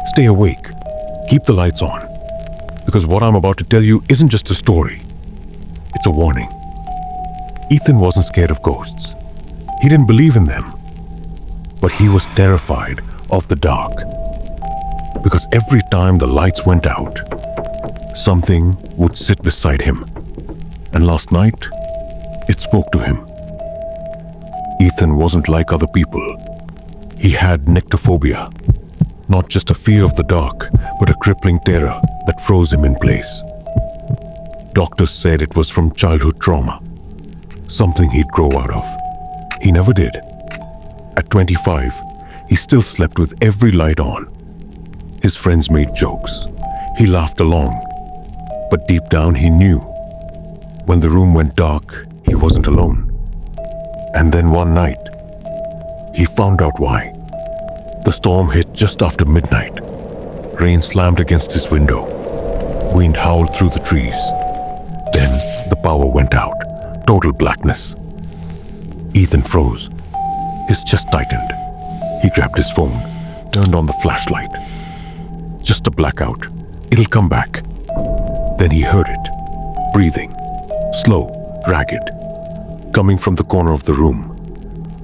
Stay awake. Keep the lights on. Because what I'm about to tell you isn't just a story. It's a warning. Ethan wasn't scared of ghosts. He didn't believe in them. But he was terrified of the dark. Because every time the lights went out, something would sit beside him. And last night, it spoke to him. Ethan wasn't like other people. He had nyctophobia. Not just a fear of the dark, but a crippling terror that froze him in place. Doctors said it was from childhood trauma. Something he'd grow out of. He never did. At 25, he still slept with every light on. His friends made jokes. He laughed along. But deep down he knew. When the room went dark, he wasn't alone. And then one night, he found out why. The storm hit just after midnight. Rain slammed against his window. Wind howled through the trees. Then the power went out. Total blackness. Ethan froze. His chest tightened. He grabbed his phone, turned on the flashlight. Just a blackout. It'll come back. Then he heard it. Breathing. Slow, ragged. Coming from the corner of the room.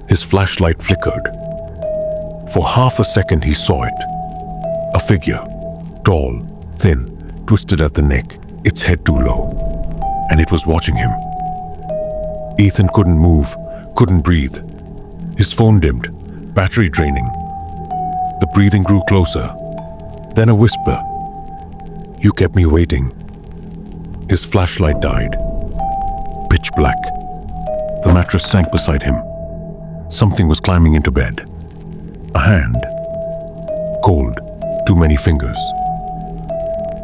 His flashlight flickered. For half a second he saw it. A figure. Tall, thin, twisted at the neck, its head too low. And it was watching him. Ethan couldn't move, couldn't breathe. His phone dimmed, battery draining. The breathing grew closer. Then a whisper. You kept me waiting. His flashlight died. Pitch black. The mattress sank beside him. Something was climbing into bed. A hand. Cold. Too many fingers.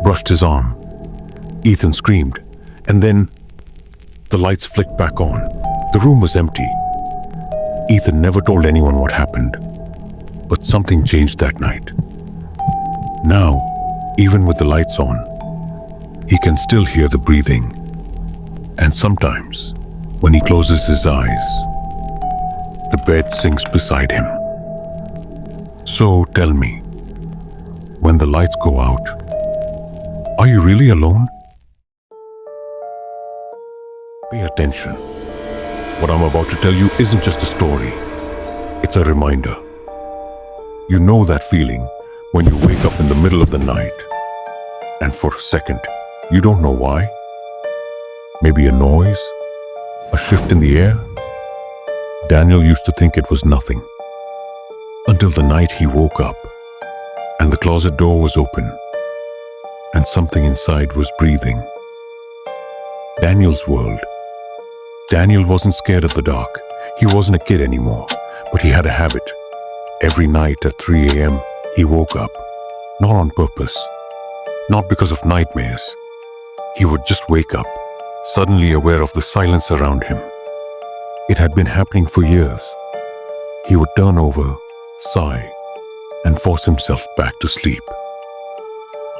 Brushed his arm. Ethan screamed. And then the lights flicked back on. The room was empty. Ethan never told anyone what happened. But something changed that night. Now, even with the lights on, he can still hear the breathing. And sometimes, when he closes his eyes, the bed sinks beside him. So tell me, when the lights go out, are you really alone? Pay attention. What I'm about to tell you isn't just a story. It's a reminder. You know that feeling when you wake up in the middle of the night, and for a second, you don't know why. Maybe a noise, a shift in the air. Daniel used to think it was nothing. Until the night he woke up, and the closet door was open, and something inside was breathing. Daniel's world. Daniel wasn't scared of the dark. He wasn't a kid anymore, but he had a habit. Every night at 3 a.m., he woke up, not on purpose, not because of nightmares. He would just wake up, suddenly aware of the silence around him. It had been happening for years. He would turn over, sigh, and force himself back to sleep.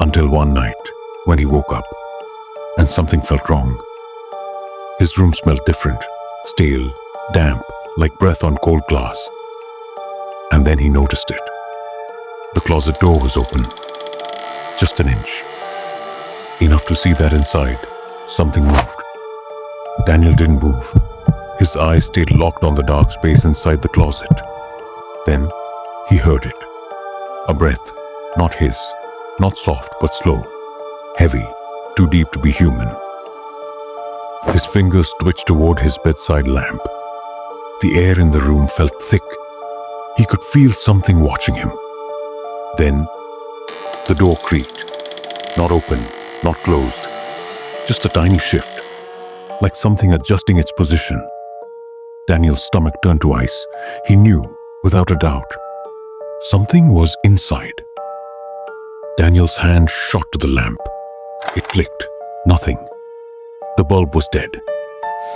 Until one night, when he woke up, and something felt wrong. His room smelled different, stale, damp, like breath on cold glass. And then he noticed it. The closet door was open, just an inch. Enough to see that inside, something moved. Daniel didn't move. His eyes stayed locked on the dark space inside the closet. Then, he heard it. A breath, not his, not soft but slow, heavy, too deep to be human. His fingers twitched toward his bedside lamp. The air in the room felt thick. He could feel something watching him. Then, the door creaked. Not open, not closed. Just a tiny shift, like something adjusting its position. Daniel's stomach turned to ice. He knew, without a doubt, something was inside. Daniel's hand shot to the lamp. It clicked. Nothing. The bulb was dead.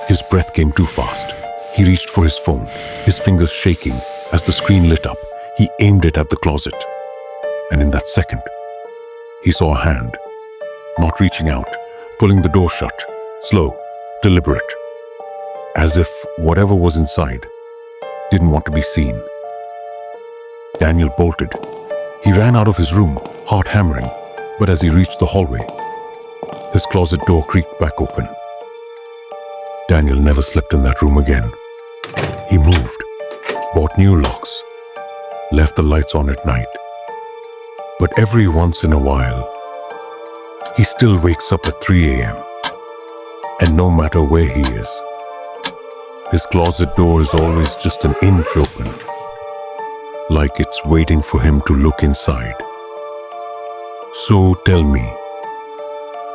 His breath came too fast. He reached for his phone, his fingers shaking. As the screen lit up, he aimed it at the closet. And in that second, he saw a hand, not reaching out, pulling the door shut, slow, deliberate, as if whatever was inside didn't want to be seen. Daniel bolted. He ran out of his room, heart hammering, but as he reached the hallway, his closet door creaked back open. Daniel never slept in that room again. He moved, bought new locks, left the lights on at night. But every once in a while, he still wakes up at 3 a.m. And no matter where he is, his closet door is always just an inch open, like it's waiting for him to look inside. So tell me,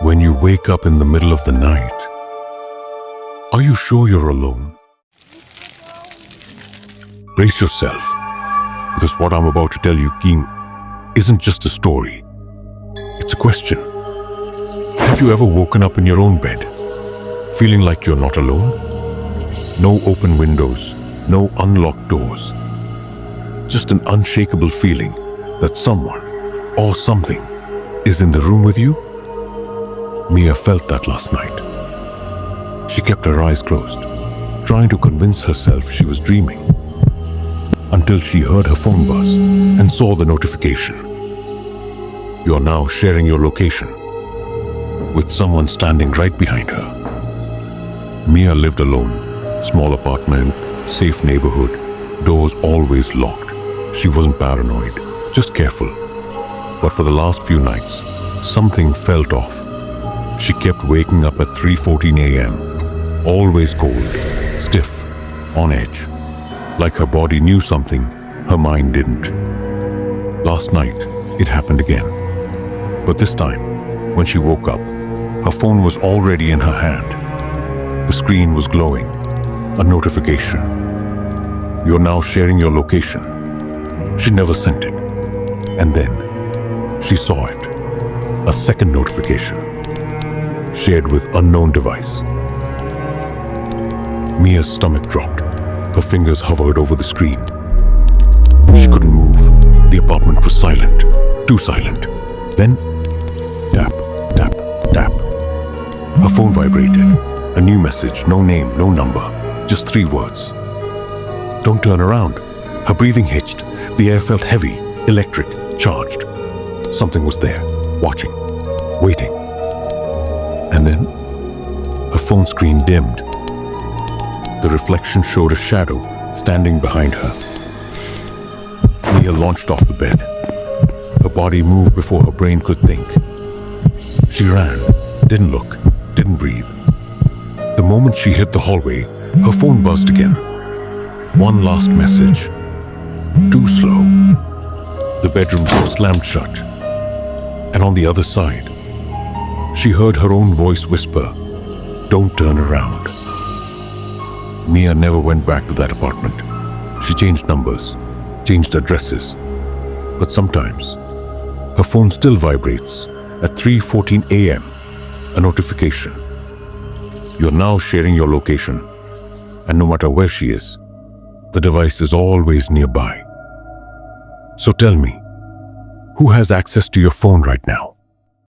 when you wake up in the middle of the night, are you sure you're alone? Brace yourself, because what I'm about to tell you, Keem, isn't just a story. It's a question. Have you ever woken up in your own bed, feeling like you're not alone? No open windows, no unlocked doors. Just an unshakable feeling that someone or something is in the room with you? Mia felt that last night. She kept her eyes closed, trying to convince herself she was dreaming, until she heard her phone buzz and saw the notification. You're now sharing your location with someone standing right behind her. Mia lived alone, small apartment, safe neighborhood, doors always locked. She wasn't paranoid, just careful. But for the last few nights, something felt off. She kept waking up at 3:14 a.m., always cold, stiff, on edge, like her body knew something her mind didn't. Last night, it happened again. But this time, when she woke up, her phone was already in her hand. The screen was glowing, a notification. You're now sharing your location. She never sent it. And then, she saw it. A second notification, shared with unknown device. Mia's stomach dropped. Her fingers hovered over the screen. She couldn't move. The apartment was silent, too silent. Then, tap, tap, tap. Her phone vibrated. A new message, no name, no number, just 3 words. Don't turn around. Her breathing hitched. The air felt heavy, electric, charged. Something was there, watching, waiting. And then, her phone screen dimmed. The reflection showed a shadow standing behind her. Mia launched off the bed. Her body moved before her brain could think. She ran, didn't look, didn't breathe. The moment she hit the hallway, her phone buzzed again. One last message. Too slow. The bedroom door slammed shut. And on the other side, she heard her own voice whisper, "Don't turn around." Mia never went back to that apartment. She changed numbers, changed addresses. But sometimes, her phone still vibrates at 3:14 a.m., a notification. You're now sharing your location, and no matter where she is, the device is always nearby. So tell me, who has access to your phone right now?